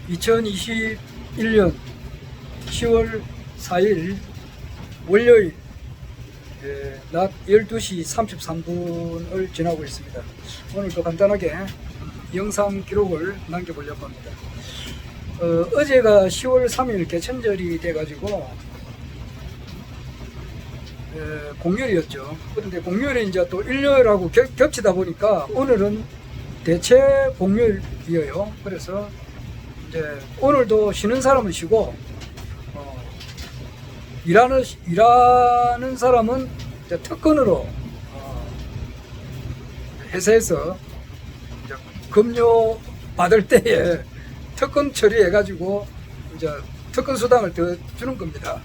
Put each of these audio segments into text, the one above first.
2021년 10월 4일 월요일 낮 12시 33분을 지나고 있습니다. 오늘도 간단하게 영상 기록을 남겨보려고 합니다. 어제가 10월 3일 개천절이 돼가지고 공휴일이었죠. 그런데 공휴일이 이제 또 일요일하고 겹치다 보니까 오늘은 대체 공휴일이에요. 그래서 이제 오늘도 쉬는 사람은 쉬고 일하는 사람은 이제 특근으로 회사에서 이제 급료 받을 때에 특근 처리해가지고 이제 특근 수당을 더 주는 겁니다.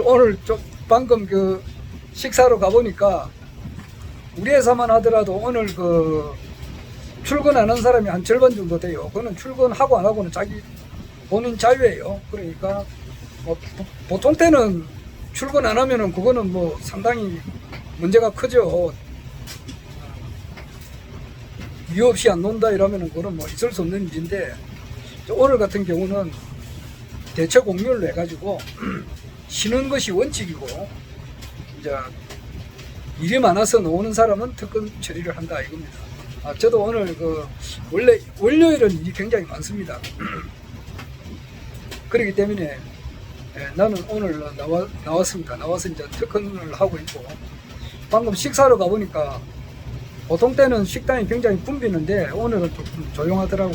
오늘 좀 방금 그 식사로 가보니까 우리 회사만 하더라도 오늘 그 출근하는 사람이 한 절반 정도 돼요. 그거는 출근하고 안 하고는 자기 본인 자유예요. 그러니까 뭐 보통 때는 출근 안 하면은 그거는 뭐 상당히 문제가 크죠. 이유 없이 안 논다 이러면은 그거는 뭐 있을 수 없는 일인데 오늘 같은 경우는 대체 공휴일로 해가지고 쉬는 것이 원칙이고 이제 일이 많아서 나오는 사람은 특근 처리를 한다 이겁니다. 저도 오늘 원래 월요일은 일이 굉장히 많습니다. 그렇기 때문에 나는 오늘 나왔습니다. 나와서 이제 특근을 하고 있고 방금 식사로 가보니까 보통 때는 식당이 굉장히 붐비는데 오늘은 조금 조용하더라고.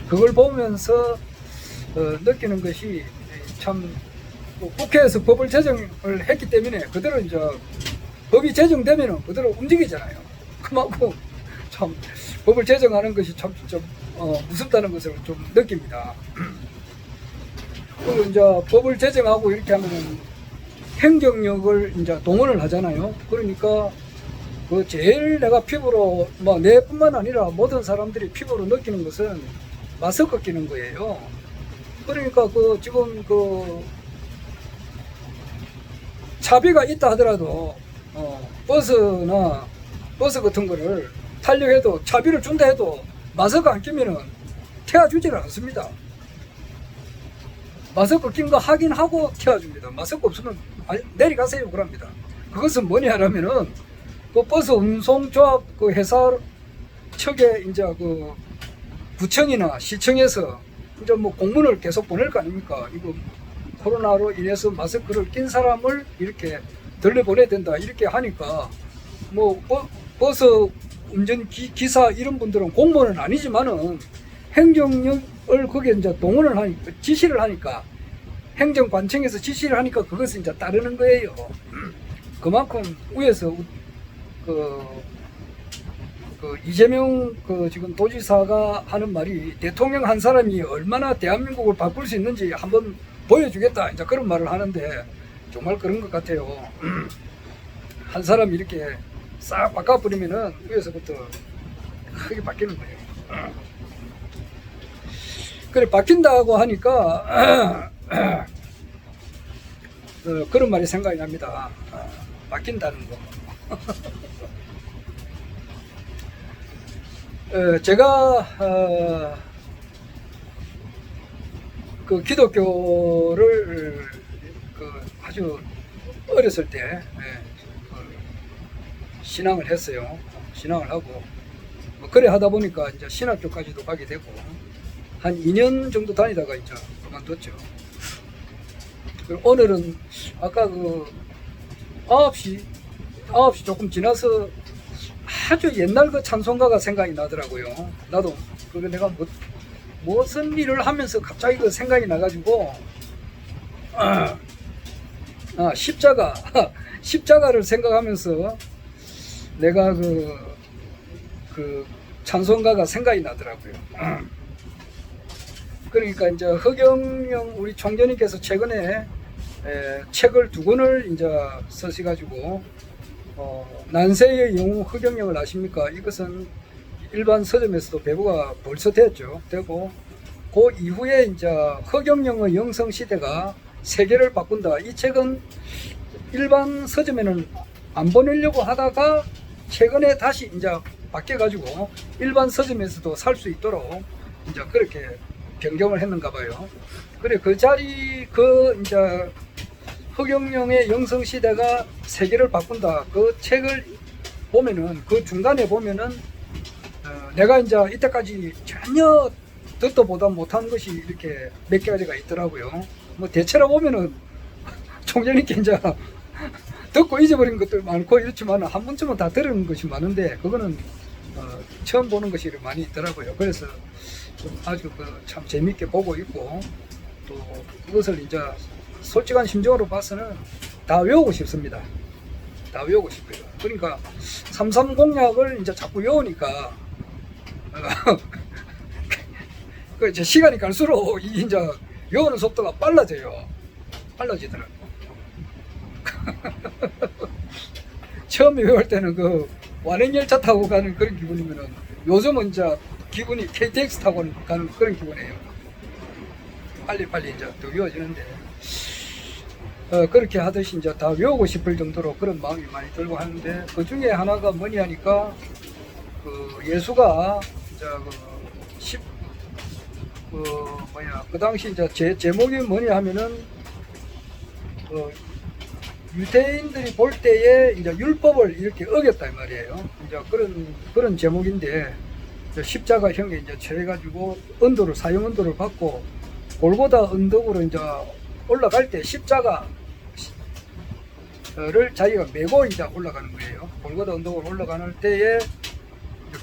그걸 보면서 느끼는 것이 참 국회에서 법을 제정을 했기 때문에 그대로 이제 법이 제정되면 그대로 움직이잖아요. 그만큼 참 법을 제정하는 것이 참 무섭다는 것을 좀 느낍니다. 그리고 이제 법을 제정하고 이렇게 하면은 행정력을 이제 동원을 하잖아요. 그러니까 그 제일 내가 피부로 뭐 내뿐만 아니라 모든 사람들이 피부로 느끼는 것은 마스크 끼는 거예요. 그러니까 지금 차비가 있다 하더라도 버스 같은 거를 타려고 해도 차비를 준다 해도 마스크 안 끼면은 태워주지를 않습니다. 마스크 낀 거 확인하고 태워줍니다. 마스크 없으면 내려가세요 그럽니다. 그것은 뭐냐 하면은 그 버스 운송조합 그 회사 측에 이제 그 구청이나 시청에서 이제 뭐 공문을 계속 보낼 거 아닙니까? 이거 코로나로 인해서 마스크를 낀 사람을 이렇게 들려보내야 된다 이렇게 하니까 뭐 버스 운전 기사 이런 분들은 공무원은 아니지만은 행정력을 거기에 이제 동원을 하니까 지시를 하니까 행정관청에서 지시를 하니까 그것을 이제 따르는 거예요. 그만큼 위에서 이재명 지금 도지사가 하는 말이 대통령 한 사람이 얼마나 대한민국을 바꿀 수 있는지 한번 보여주겠다 이제 그런 말을 하는데 정말 그런 것 같아요. 한 사람이 이렇게 싹 바꿔버리면은 위에서부터 크게 바뀌는 거예요. 그래 바뀐다고 하니까 그런 말이 생각이 납니다. 바뀐다는 거. 제가 그 기독교를 아주 어렸을 때 신앙을 했어요. 신앙을 하고 뭐 그래 하다 보니까 이제 신학교까지도 가게 되고 한 2년 정도 다니다가 이제 그만뒀죠. 그리고 오늘은 아까 9시 조금 지나서 아주 옛날 그 찬송가가 생각이 나더라고요. 나도 그거 내가 무슨 일을 하면서 갑자기 그 생각이 나가지고 십자가를 생각하면서 내가 그 찬송가가 생각이 나더라고요. 그러니까 이제 허경영 우리 총재님께서 최근에 책을 2권을 이제 쓰셔가지고 난세의 영웅 허경영을 아십니까? 이것은 일반 서점에서도 배부가 벌써 되고 그 이후에 이제 허경영의 영성 시대가 세계를 바꾼다. 이 책은 일반 서점에는 안 보내려고 하다가 최근에 다시 이제 바뀌어가지고 일반 서점에서도 살 수 있도록 이제 그렇게 변경을 했는가 봐요. 그래 그 자리 이제 허경영의 영성시대가 세계를 바꾼다 그 책을 보면은 그 중간에 보면은 내가 이제 이때까지 전혀 듣도 보다 못한 것이 이렇게 몇 가지가 있더라고요. 뭐 대체로 보면은 총장님께 이제 듣고 잊어버린 것도 많고 이렇지만 한 번쯤은 다 들은 것이 많은데 그거는 처음 보는 것이 많이 있더라고요. 그래서 좀 아주 참 재밌게 보고 있고 또 그것을 이제 솔직한 심정으로 봐서는 다 외우고 싶습니다. 다 외우고 싶어요. 그러니까 3.3 공약을 이제 자꾸 외우니까 그 이제 시간이 갈수록 이제 외우는 속도가 빨라지더라고요. 처음에 외울 때는 그 완행열차 타고 가는 그런 기분이면은 요즘은 이제 기분이 KTX 타고 가는 그런 기분이에요. 빨리 이제 더 외워지는데 그렇게 하듯이 이제 다 외우고 싶을 정도로 그런 마음이 많이 들고 하는데 그 중에 하나가 뭐냐 하니까 그 예수가 이제 그 당시 이제 제목이 뭐냐 하면은 유대인들이 볼 때에 이제 율법을 이렇게 어겼다 이 말이에요. 이제 그런 제목인데 십자가형에 이제 처해가지고 사형 언도를 받고 골고다 언덕으로 이제 올라갈 때 십자가를 자기가 메고 이제 올라가는 거예요. 골고다 언덕으로 올라가는 때에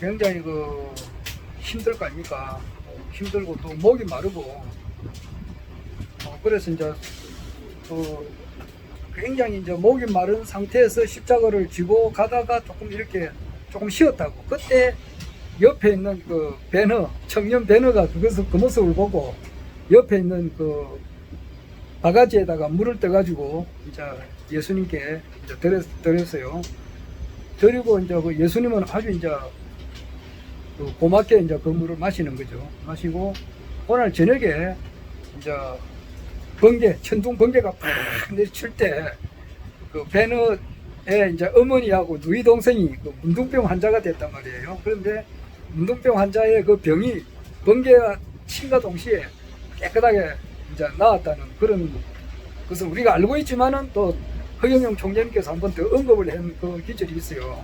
굉장히 힘들 거 아닙니까? 힘들고 또 목이 마르고 그래서 이제 굉장히 이제 목이 마른 상태에서 십자가를 쥐고 가다가 조금 쉬었다고. 그때 옆에 있는 청년 배너가 그 모습을 보고 옆에 있는 바가지에다가 물을 떠가지고 이제 예수님께 이제 드렸어요. 드리고 이제 예수님은 아주 이제 고맙게 이제 그 물을 마시는 거죠. 마시고 오늘 저녁에 이제 천둥 번개가 팍 내칠 때 그 배너에 이제 어머니하고 누이 동생이 문둥병 환자가 됐단 말이에요. 그런데 문둥병 환자의 그 병이 번개가 친과 동시에 깨끗하게 이제 나았다는 그런 것을 우리가 알고 있지만은 또 허경영 총장님께서 한 번 더 언급을 한 그 기절이 있어요.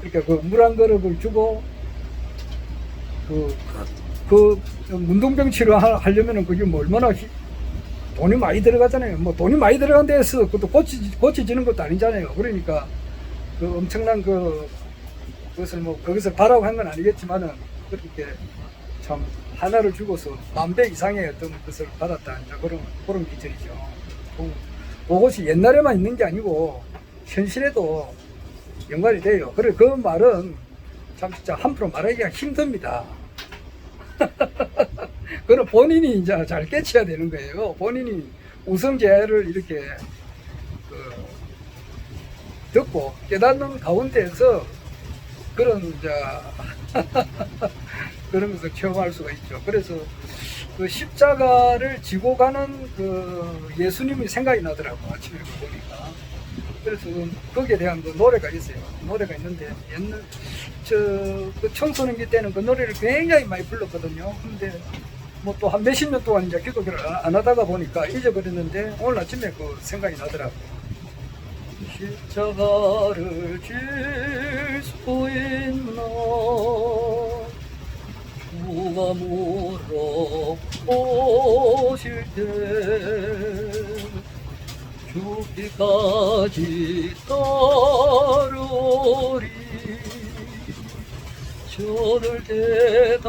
그러니까 물 한 그릇을 주고 그 문둥병 치료하려면은 그게 뭐 얼마나 돈이 많이 들어가잖아요. 뭐 돈이 많이 들어간 데서 그것도 고치지는 것도 아니잖아요. 그러니까 엄청난 거기서 바라고 한 건 아니겠지만은 그렇게 참 하나를 주고서 10,000배 이상의 어떤 것을 받았다. 그런 기절이죠. 그것이 옛날에만 있는 게 아니고 현실에도 연관이 돼요. 그래 그 말은 참 진짜 함부로 말하기가 힘듭니다. 그건 본인이 이제 잘 깨쳐야 되는 거예요. 본인이 우성재를 이렇게 듣고 깨닫는 가운데에서 그런 그런 것을 체험할 수가 있죠. 그래서 그 십자가를 지고 가는 그 예수님이 생각이 나더라고 아침에 보니까. 그래서 거기에 대한 그 노래가 있어요. 노래가 있는데 옛날 그 청소년기 때는 그 노래를 굉장히 많이 불렀거든요. 근데 뭐 또 한 몇십 년 동안 이제 기도를 안 하다가 보니까 잊어버렸는데 오늘 아침에 그 생각이 나더라고. 십자가를 질 수 있나 주가 물어보실 때 죽기까지 따르리 저를 대답하였다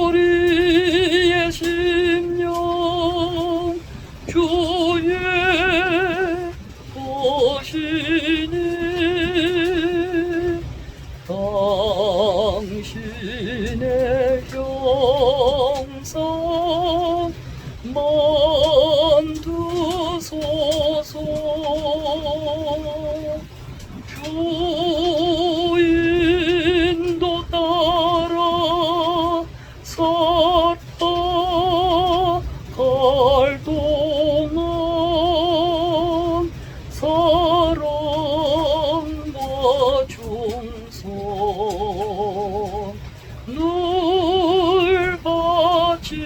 우리의 심령 주의 것이니 당신의 형상 만드소서 주인도 따라 살아갈 동안 사랑과 중손 늘 바치오리가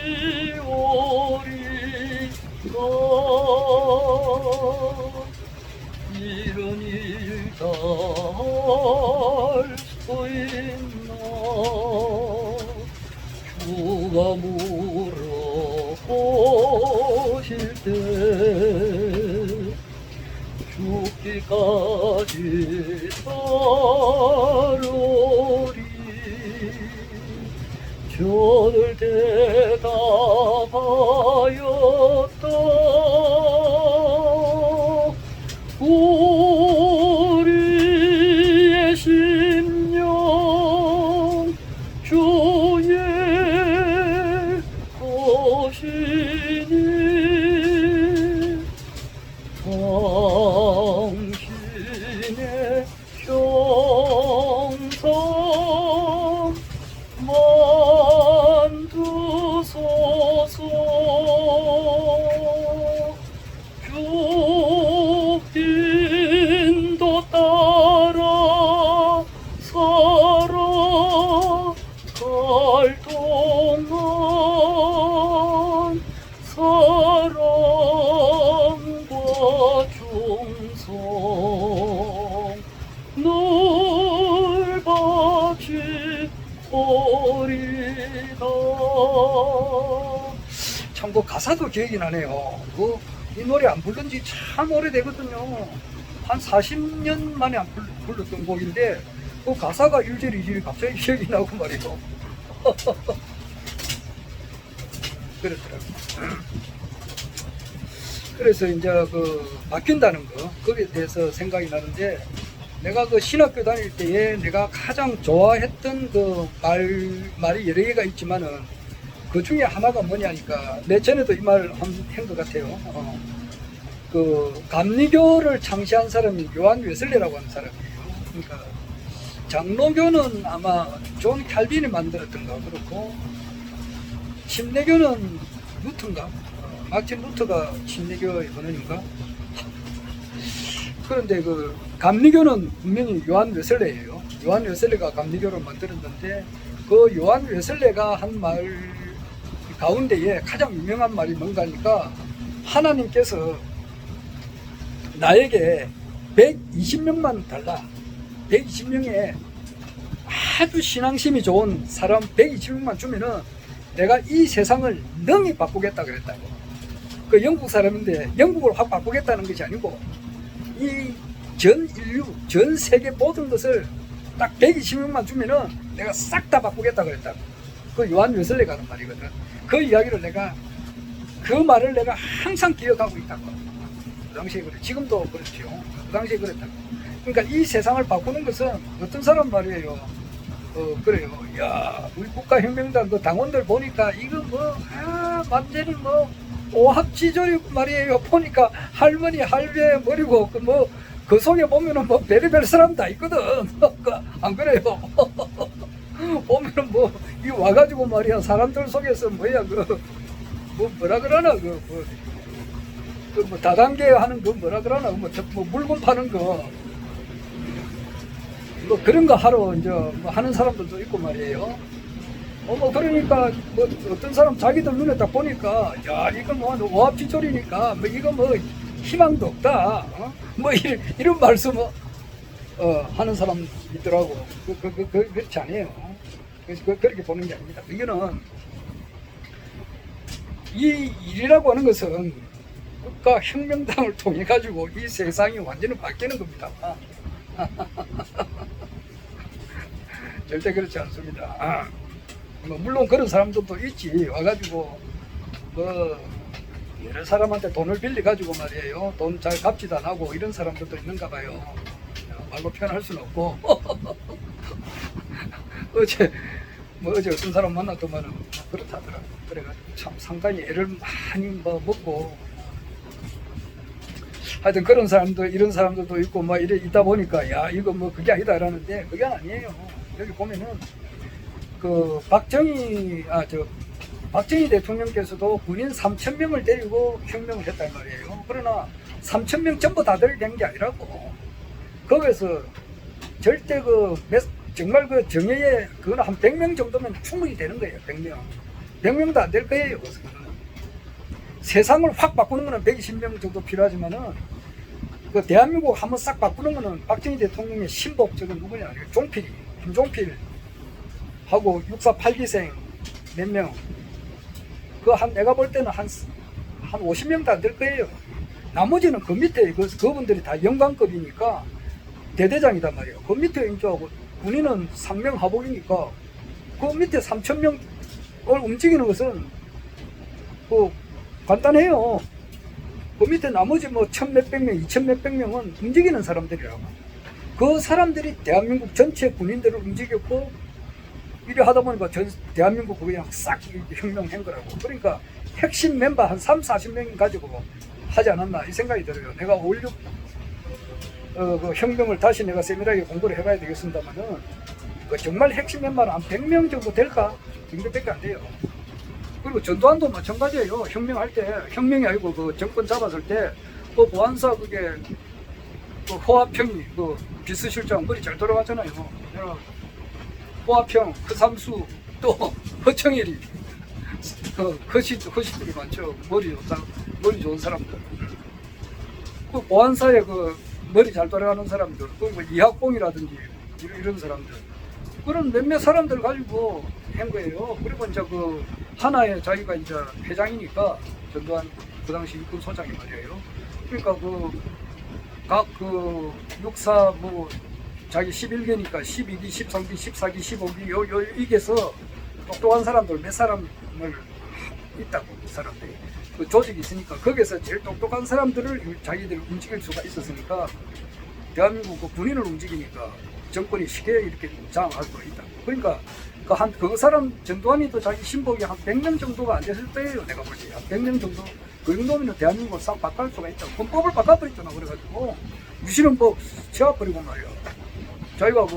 이런 일 다 할 수 있나 주가 물어보실 때 죽기까지 살으리 저들 대답하였다 우리의 심령 주의 것이니 당신의 형상 만두소서 죽긴도 따라 살아갈 동안 사랑과 충성 늘 바치오리다. 참 그 가사도 기억이 나네요. 이 노래 안 부른 지 참 오래되거든요. 한 40년 만에 안 불렀던 곡인데 그 가사가 1절 2절이 갑자기 기억이 나고 말이죠. 그렇더라고요. 그래서 이제 그 바뀐다는 거 거기에 대해서 생각이 나는데 내가 그 신학교 다닐 때에 내가 가장 좋아했던 그 말이 여러 개가 있지만은 그 중에 하나가 뭐냐니까 내 전에도 이 말 한 것 같아요. 그 감리교를 창시한 사람이 요한 웨슬레라고 하는 사람이에요. 그러니까 장로교는 아마 존 칼빈이 만들었던가 그렇고 침례교는 루터인가? 마틴 루터가 침례교의 번원인가? 그런데 그 감리교는 분명히 요한 웨슬레예요. 요한 웨슬레가 감리교를 만들었는데 그 요한 웨슬레가 한 말 가운데에 가장 유명한 말이 뭔가니까 하나님께서 나에게 120명만 달라. 120명의 아주 신앙심이 좋은 사람 120명만 주면은 내가 이 세상을 능히 바꾸겠다 그랬다고. 그 영국 사람인데 영국을 확 바꾸겠다는 것이 아니고 이 전 인류, 전 세계 모든 것을 딱 120명만 주면은 내가 싹 다 바꾸겠다 그랬다고. 그 요한 웨슬레가 하는 말이거든. 그 이야기를 그 말을 내가 항상 기억하고 있다고. 그 당시에 그래. 지금도 그렇죠. 그 당시에 그랬다고. 그러니까 이 세상을 바꾸는 것은 어떤 사람 말이에요. 그래요. 야, 우리 국가혁명당 그 당원들 보니까 이거 완전히 오합지졸이 말이에요. 보니까 할머니, 할배 머리고 그 속에 보면은 별의별 사람 다 있거든. 안 그래요? 보면은 이 와가지고 말이야 사람들 속에서 뭐라 그러나 다단계 하는 거 뭐라 그러나 물건 파는 거 그런 거 하러 이제 하는 사람들도 있고 말이에요. 그러니까 어떤 사람 자기들 눈에 딱 보니까 야 이거 오합지졸이니까 이거 희망도 없다. 이런 말씀 하는 사람 있더라고. 그렇지 않아요. 그래서 그렇게 보는 게 아닙니다. 이거는 이 일이라고 하는 것은 국가혁명당을 통해 가지고 이 세상이 완전히 바뀌는 겁니다. 절대 그렇지 않습니다. 물론 그런 사람들도 있지. 와가지고 여러 사람한테 돈을 빌려 가지고 말이에요. 돈 잘 갚지도 안 하고 이런 사람들도 있는가 봐요. 말로 표현할 수는 없고. 어제 어떤 사람 만났더만은 그렇다더라. 그래가지고 참 상당히 애를 많이 먹고 하여튼 그런 사람도 이런 사람들도 있고 이래 있다 보니까 야 이거 그게 아니다 라는데 그게 아니에요. 여기 보면은 그 박정희 대통령께서도 군인 3,000명을 데리고 혁명을 했단 말이에요. 그러나 3,000명 전부 다 데리게 한 게 아니라고. 거기서 절대 정말 정예에 그거는 한 100명 정도면 충분히 되는 거예요. 100명. 100명도 안 될 거예요. 세상을 확 바꾸는 거는 120명 정도 필요하지만은 그 대한민국 한번 싹 바꾸는 거는 박정희 대통령의 신복 저건 누구냐? 종필이, 김종필 하고 64 8기생 몇 명. 내가 볼 때는 한 50명도 안 될 거예요. 나머지는 그 밑에 그분들이 다 영관급이니까 대대장이단 말이에요. 그 밑에 인조하고 군인은 상명 하복이니까 그 밑에 3,000명을 움직이는 것은 간단해요. 그 밑에 나머지 1,000몇백 명, 2,000몇백 명은 움직이는 사람들이라고. 그 사람들이 대한민국 전체 군인들을 움직였고 이래 하다 보니까 대한민국 그냥 싹 혁명한 거라고. 그러니까 핵심 멤버 한 3, 40명 가지고 하지 않았나 이 생각이 들어요. 내가 5.16 그 혁명을 다시 내가 세밀하게 공부를 해봐야 되겠습니다만은 정말 핵심 멤버는 한 100명 정도 될까? 정도밖에 안 돼요. 그리고 전두환도 마찬가지예요. 혁명할 때, 혁명이 아니고 그 정권 잡았을 때, 보안사 호화평이 비서실장 머리 잘 돌아가잖아요. 호화평, 허삼수, 또 허청일이, 허시들이 많죠. 머리 좋은 사람들. 보안사에 머리 잘 돌아가는 사람들, 이학봉이라든지 이런 사람들. 그런 몇몇 사람들 가지고 한 거예요. 그리고 이제 하나의 자기가 이제 회장이니까 전두환 그 당시 육군 소장이 말이에요. 그러니까 각 육사 자기 11개니까 12기, 13기, 14기, 15기 이게서 똑똑한 사람들 몇 사람을 있다고 그 사람들이 그 조직이 있으니까 거기서 제일 똑똑한 사람들을 자기들이 움직일 수가 있었으니까 대한민국 군인을 움직이니까 정권이 쉽게 이렇게 장악할 수 있다. 그러니까 그 사람 전두환이도 자기 신복이 한 100명 정도가 안 됐을 때예요. 내가 볼 때 한 100명 정도 그 정도면 대한민국을 싹 바꿀 수가 있다. 헌법을 바꿔버렸잖아. 그래가지고 유신헌법 채워버리고 말이야. 자기가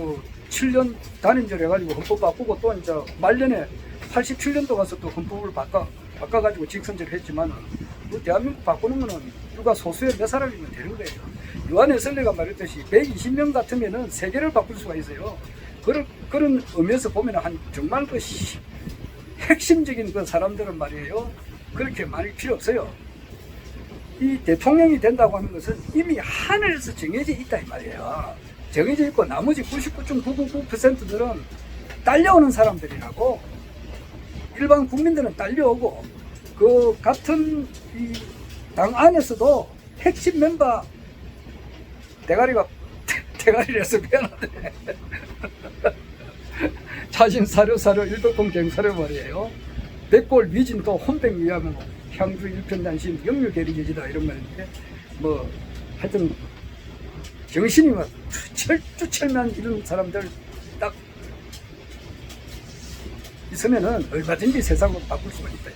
7년 단임제를 해가지고 헌법 바꾸고 또 이제 말년에 87년도 가서 또 헌법을 바꿔가지고 직선제를 했지만 대한민국 바꾸는 거는 누가 소수의 몇 사람이면 되는 거예요. 요한 웨슬리가 말했듯이 120명 같으면은 세계를 바꿀 수가 있어요. 그런 의미에서 보면 정말 핵심적인 사람들은 말이에요. 그렇게 많이 필요 없어요. 이 대통령이 된다고 하는 것은 이미 하늘에서 정해져 있다 이 말이에요. 정해져 있고 나머지 99.999%들은 딸려오는 사람들이라고. 일반 국민들은 딸려오고 같은 이 당 안에서도 핵심 멤버 대가리라서 미안하네. 자신 사료 일독공 경사료 말이에요. 백골 미진도 혼백 위하면 향주 일편단심 영유 계리계지다 이런 말인데 하여튼 정신이 철두철미한 이런 사람들 딱 있으면은 얼마든지 세상을 바꿀 수가 있다.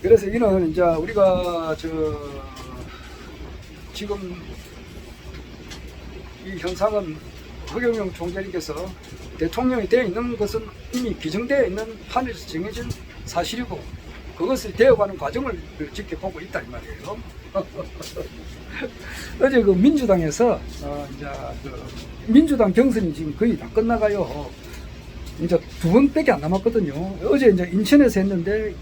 그래서 이는 이제 우리가 지금 이 현상은 허경영 총재님께서 대통령이 되어 있는 것은 이미 기정되어 있는 하늘에서 정해진 사실이고 그것을 되어가는 과정을 지켜보고 있다 이 말이에요. 어제 민주당에서 이제 민주당 경선이 지금 거의 다 끝나가요. 이제 2번밖에 안 남았거든요. 어제 이제 인천에서 했는데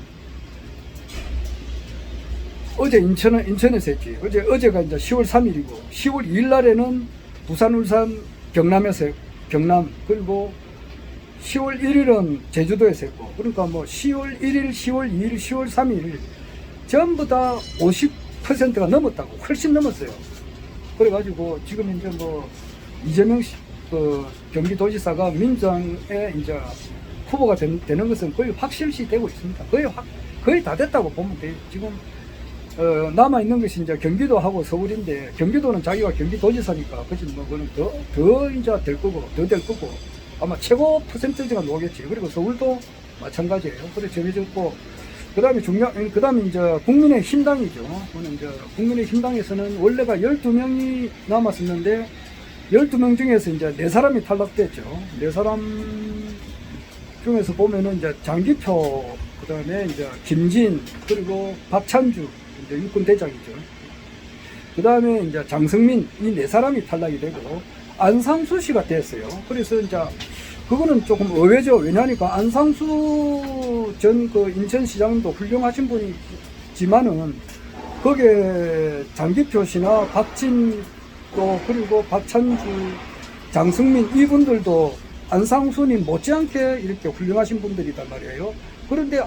어제 인천에서 했지. 어제가 이제 10월 3일이고 10월 2일 날에는 부산, 울산, 경남 그리고 10월 1일은 제주도에서 했고 그러니까 10월 1일, 10월 2일, 10월 3일 전부 다 50%가 넘었다고 훨씬 넘었어요. 그래가지고 지금 이제 이재명 경기도지사가 민주당에 이제 후보가 되는 것은 거의 확실시 되고 있습니다. 거의 다 됐다고 보면 돼요. 지금 남아있는 것이 이제 경기도하고 서울인데, 경기도는 자기가 경기도지사니까, 그치, 그거는 더 이제 더 될 거고, 아마 최고 퍼센트지가 나오겠지. 그리고 서울도 마찬가지예요. 그래, 정해졌고, 그 다음에 이제 국민의힘당이죠. 그는 이제 국민의힘당에서는 원래가 12명이 남았었는데, 12명 중에서 이제 4사람이 탈락됐죠. 4사람 중에서 보면은 이제 장기표, 그 다음에 이제 김진, 그리고 박찬주, 이제 육군 대장이죠. 그 다음에 이제 장성민 이 네 사람이 탈락이 되고 안상수 씨가 됐어요. 그래서 이제 그거는 조금 의외죠. 왜냐하니까 안상수 전 그 인천시장도 훌륭하신 분이지만은 거기에 장기표 씨나 박진 또 그리고 박찬주, 장승민 이분들도 안상수님 못지않게 이렇게 훌륭하신 분들이단 말이에요. 그런데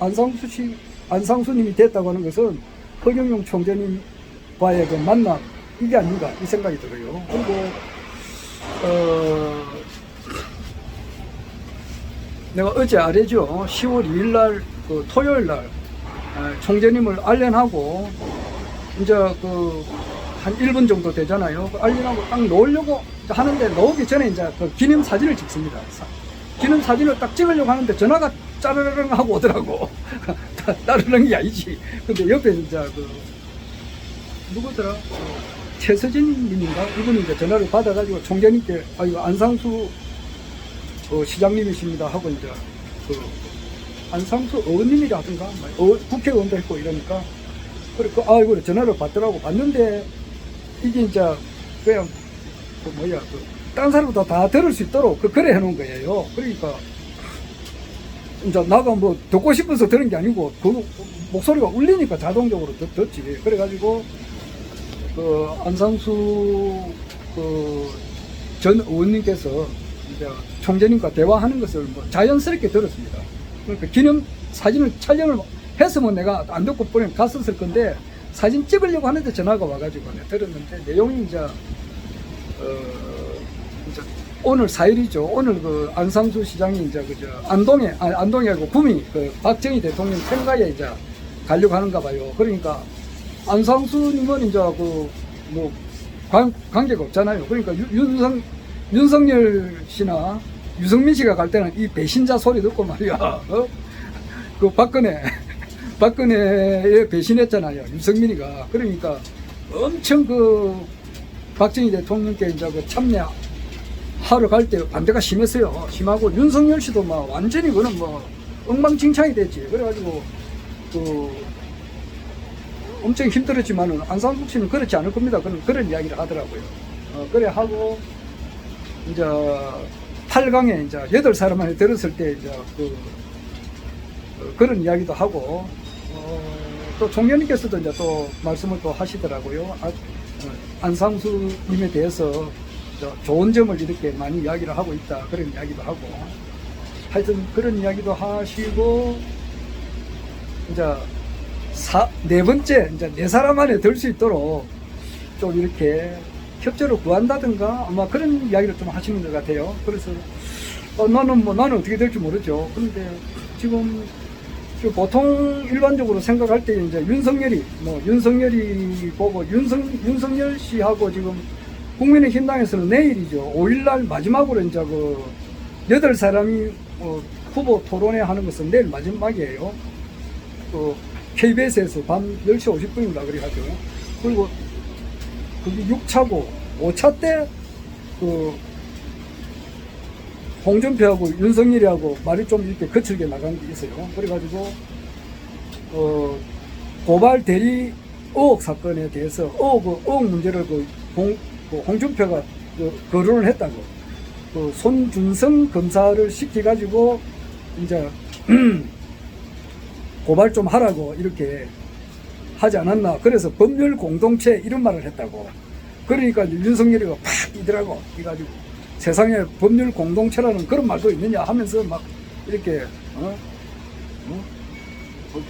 안상수님이 됐다고 하는 것은 허경영 총재님과의 그 만남 이게 아닌가 이 생각이 들어요. 그리고 내가 어제 아래죠. 10월 2일 날, 그 토요일 날, 총재님을 알련하고, 이제 한 1분 정도 되잖아요. 알련하고 딱 놓으려고 하는데, 놓기 전에 이제 그 기념 사진을 찍습니다. 기념 사진을 딱 찍으려고 하는데 전화가 짜르르릉 하고 오더라고. 따르릉 게 아니지. 근데 옆에 이제 누구더라? 최서진 님인가? 이분이 이제 전화를 받아가지고 총재님께, 이거 안상수 시장님이십니다 하고 이제 안상수 의원님이라 하던가 국회의원도 했고 이러니까 그래 전화를 받더라고. 받는데 이게 이제 그냥 딴 사람보다 다 들을 수 있도록 그래 해놓은 거예요. 그러니까 이제 나가 뭐 듣고 싶어서 들은 게 아니고 그 목소리가 울리니까 자동적으로 듣지. 그래가지고 안상수 전 의원님께서 이제 총재님과 대화하는 것을 뭐 자연스럽게 들었습니다. 그러니까 기념 사진을 촬영을 했으면 내가 안 듣고 갔었을 건데 사진 찍으려고 하는데 전화가 와가지고 내가 들었는데 내용이 이제 오늘 4일이죠. 오늘 안상수 시장이 이제 안동이 아니고 구미 박정희 대통령 생가에 이제 가려고 하는가 봐요. 그러니까 안상수님은 이제 뭐 관계가 없잖아요. 그러니까 윤석열 씨나 유승민 씨가 갈 때는 이 배신자 소리 듣고 말이야. 그 박근혜에 배신했잖아요. 유승민이가. 그러니까 엄청 박정희 대통령께 이제 참여하러 갈 때 반대가 심했어요. 심하고 윤석열 씨도 막 완전히 그는 뭐 엉망진창이 됐지. 그래가지고 엄청 힘들었지만은 안상수 씨는 그렇지 않을 겁니다. 그런 이야기를 하더라고요. 그래 하고 이제 8강에 이제 8사람만에 들었을 때 이제 그런 이야기도 하고 또 총재님께서도 이제 또 말씀을 또 하시더라고요. 안상수님에 대해서 좋은 점을 이렇게 많이 이야기를 하고 있다. 그런 이야기도 하고 하여튼 그런 이야기도 하시고 이제 네 번째 이제 4사람 안에 들 수 있도록 좀 이렇게 협조를 구한다든가 아마 그런 이야기를 좀 하시는 것 같아요. 그래서 나는 어떻게 될지 모르죠. 그런데 지금 보통 일반적으로 생각할 때 이제 윤석열이 보고 윤석열 씨하고 지금 국민의힘당에서는 내일이죠. 5일날 마지막으로 이제 8사람이 후보 토론회 하는 것은 내일 마지막이에요. KBS에서 밤 10시 50분인가 그래 하죠. 그리고 그게 6차고 5차 때 홍준표하고 윤석열이하고 말이 좀 이렇게 거칠게 나간 게 있어요. 그래가지고 고발 대리 의혹 사건에 대해서 의혹 문제를 홍준표가 거론을 했다고 손준성 검사를 시켜가지고 이제 고발 좀 하라고 이렇게 하지 않았나. 그래서 법률 공동체 이런 말을 했다고. 그러니까 윤석열이가 팍 뛰더라고. 이가지고 세상에 법률 공동체라는 그런 말도 있느냐 하면서 막 이렇게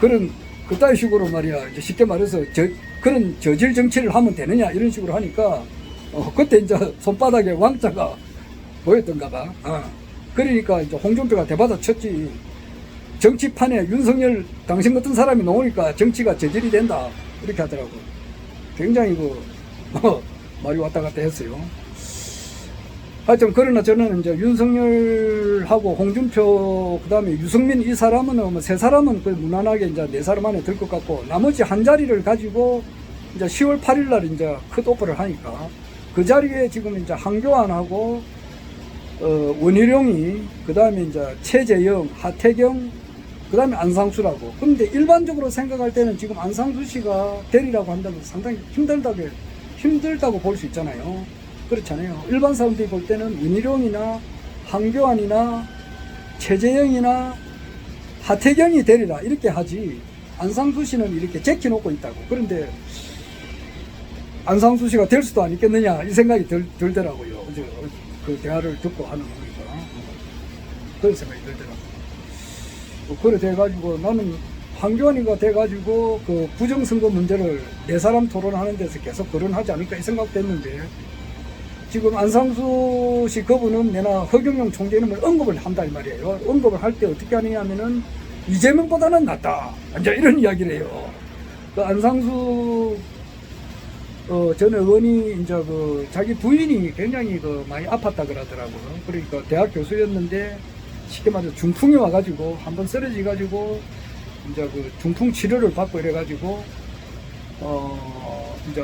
그런 그따위 식으로 말이야. 이제 쉽게 말해서 그런 저질 정치를 하면 되느냐 이런 식으로 하니까 그때 이제 손바닥에 왕자가 보였던가 봐. 그러니까 이제 홍준표가 대받아 쳤지. 정치판에 윤석열 당신 같은 사람이 나오니까 정치가 저질이 된다 이렇게 하더라고. 굉장히 말이 왔다 갔다 했어요. 하여튼 그러나 저는 이제 윤석열하고 홍준표 그다음에 유승민 이 사람은 뭐 3사람은 거의 무난하게 이제 4사람 안에 들 것 같고 나머지 한 자리를 가지고 이제 10월 8일 날 이제 컷오프를 하니까 그 자리에 지금 이제 한교안하고 원희룡이 그다음에 이제 최재형, 하태경 그다음에 안상수라고. 그런데 일반적으로 생각할 때는 지금 안상수 씨가 대리라고 한다면 상당히 힘들다고 볼 수 있잖아요. 그렇잖아요. 일반 사람들이 볼 때는 윤희룡이나 황교안이나 최재형이나 하태경이 되리라 이렇게 하지, 안상수 씨는 이렇게 제껴놓고 있다고. 그런데 안상수 씨가 될 수도 안 있겠느냐 이 생각이 들더라고요. 어제 그 대화를 듣고 하는 거니까 그런 생각이 들더라고요. 그래 돼가지고 나는 황교안이가 돼가지고 그 부정선거 문제를 네 사람 토론하는 데서 계속 거론하지 않을까 이 생각도 했는데, 지금 안상수 씨 그분은 내나 허경영 총재 이름을 언급을 한다 이 말이에요. 언급을 할 때 어떻게 하느냐 하면은 이재명보다는 낫다 이제 이런 이야기를 해요. 그 안상수 전 의원이 이제 그 자기 부인이 굉장히 그 많이 아팠다 그러더라고요. 그러니까 대학 교수였는데 쉽게 말해서 중풍이 와가지고 한번 쓰러지가지고 이제 그 중풍 치료를 받고 이래가지고 이제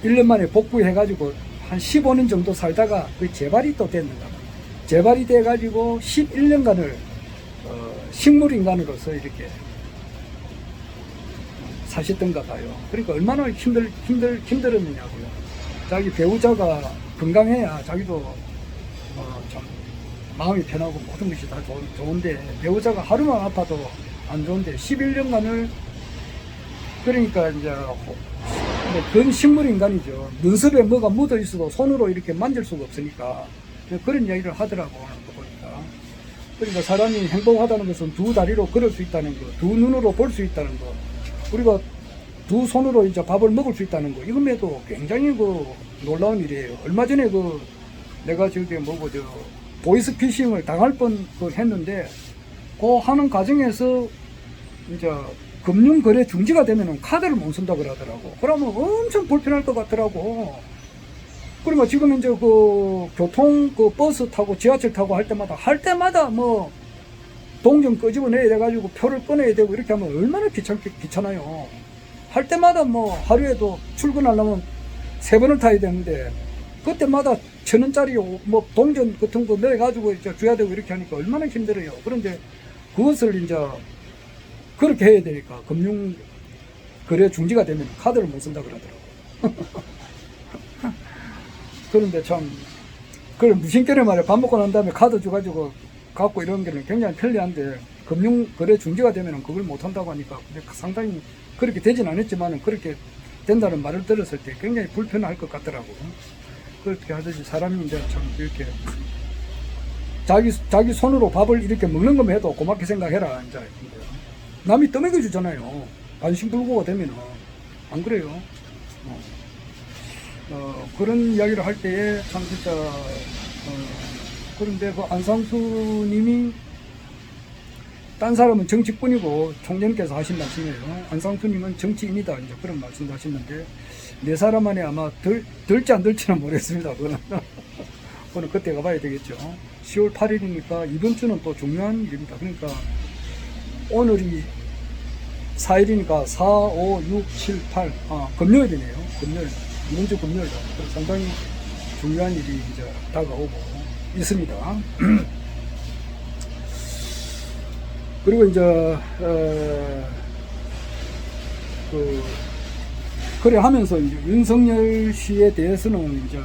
1년 만에 복구해가지고 한 15년 정도 살다가 그 재발이 또 됐는가 봐요. 재발이 돼가지고 11년간을 식물인간으로서 이렇게 사셨던가 봐요. 그러니까 얼마나 힘들었느냐고요. 자기 배우자가 건강해야 자기도 참 마음이 편하고 모든 것이 다 좋은데, 배우자가 하루만 아파도 안 좋은데 11년간을, 그러니까 이제 그건 식물인간이죠. 눈썹에 뭐가 묻어 있어도 손으로 이렇게 만질 수가 없으니까 그런 이야기를 하더라고 하는 거 보니까. 그러니까 사람이 행복하다는 것은 두 다리로 걸을 수 있다는 거, 두 눈으로 볼 수 있다는 거, 우리가 두 손으로 이제 밥을 먹을 수 있다는 거, 이것에도 굉장히 그 놀라운 일이에요. 얼마 전에 그 내가 저기 뭐고 저 보이스피싱을 당할 뻔 했는데, 그 하는 과정에서 이제 금융거래 중지가 되면은 카드를 못 쓴다 그러더라고. 그러면 엄청 불편할 것 같더라고. 그러니까 지금 이제 그 교통 그 버스 타고 지하철 타고 할 때마다 뭐 동전 끄집어내야 돼가지고 표를 꺼내야 되고 이렇게 하면 얼마나 귀찮아요. 할 때마다 뭐 하루에도 출근하려면 3번을 타야 되는데, 그때마다 1,000원짜리 뭐 동전 같은 거 내가지고 이제 줘야 되고 이렇게 하니까 얼마나 힘들어요. 그런데 그것을 이제 그렇게 해야 되니까 금융 거래 중지가 되면 카드를 못 쓴다 그러더라고. 그런데 참, 그걸 무심결에 말이야. 밥 먹고 난 다음에 카드 줘가지고 갖고 이런 게는 굉장히 편리한데, 금융 거래 중지가 되면 그걸 못 한다고 하니까 상당히 그렇게 되진 않았지만 그렇게 된다는 말을 들었을 때 굉장히 불편할 것 같더라고. 그렇게 하듯이 사람이 이제 참 이렇게 자기 손으로 밥을 이렇게 먹는 것만 해도 고맙게 생각해라. 이제 남이 떠먹여 주잖아요. 반신불고가 되면은. 안 그래요? 그런 이야기를 할 때에 참 진짜 그런데 그 안상수 님이 딴 사람은 정치꾼이고 총재님께서 하신 말씀이에요. 안상수 님은 정치인이다 이제 그런 말씀도 하셨는데, 네 사람 안에 아마 들지 안 들지는 모르겠습니다. 그거는 그때 가봐야 되겠죠. 10월 8일이니까 이번 주는 또 중요한 일입니다. 그러니까 오늘이 4일이니까 4, 5, 6, 7, 8 금요일이네요. 금요일, 이번 주 금요일. 상당히 중요한 일이 이제 다가오고 있습니다. 그리고 이제 그래 하면서 이제 윤석열 씨에 대해서는 이제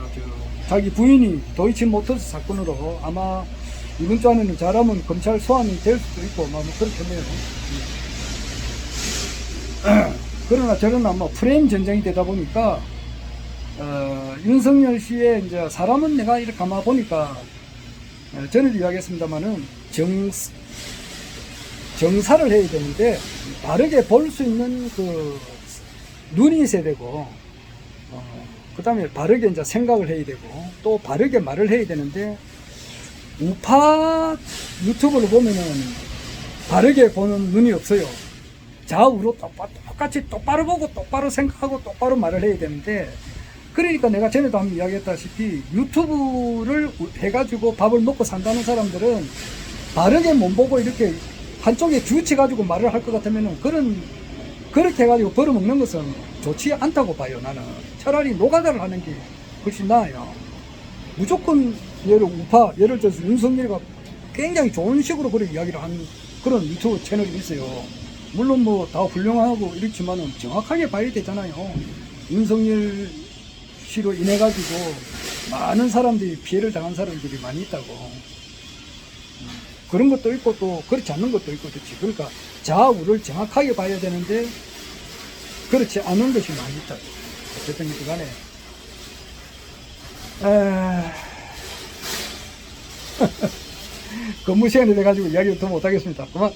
자기 부인이 도이치모터스 사건으로 아마 이번 주 안에는 잘하면 검찰 소환이 될 수도 있고 뭐 그렇게 해요. 그러나 저는 아마 프레임 전쟁이 되다 보니까 윤석열 씨의 이제 사람은 내가 이렇게 가만 보니까 전에도 이야기했습니다만은 정사를 해야 되는데 바르게 볼 수 있는 그 눈이 있어야 되고, 그 다음에 바르게 이제 생각을 해야 되고, 또 바르게 말을 해야 되는데, 우파 유튜브를 보면은 바르게 보는 눈이 없어요. 좌우로 똑같이 똑바로 보고 똑바로 생각하고 똑바로 말을 해야 되는데, 그러니까 내가 전에도 한번 이야기했다시피 유튜브를 해가지고 밥을 먹고 산다는 사람들은 바르게 못 보고 이렇게 한쪽에 치우쳐가지고 말을 할 것 같으면은 그렇게 해가지고 벌어먹는 것은 좋지 않다고 봐요. 나는 차라리 노가다를 하는 게 훨씬 나아요. 무조건 예를 들어서 윤석열이가 굉장히 좋은 식으로 그렇게 이야기를 하는 그런 유튜브 채널이 있어요. 물론 뭐 다 훌륭하고 이렇지만은 정확하게 봐야 되잖아요. 윤석열 시로 인해 가지고 많은 사람들이 피해를 당한 사람들이 많이 있다고. 그런 것도 있고 또 그렇지 않는 것도 있고 그렇지. 그러니까 좌우를 정확하게 봐야 되는데 그렇지 않은 것이 많이 있다고. 어쨌든 간에 근무 시간이 돼가지고 이야기를 더 못하겠습니다. 그만.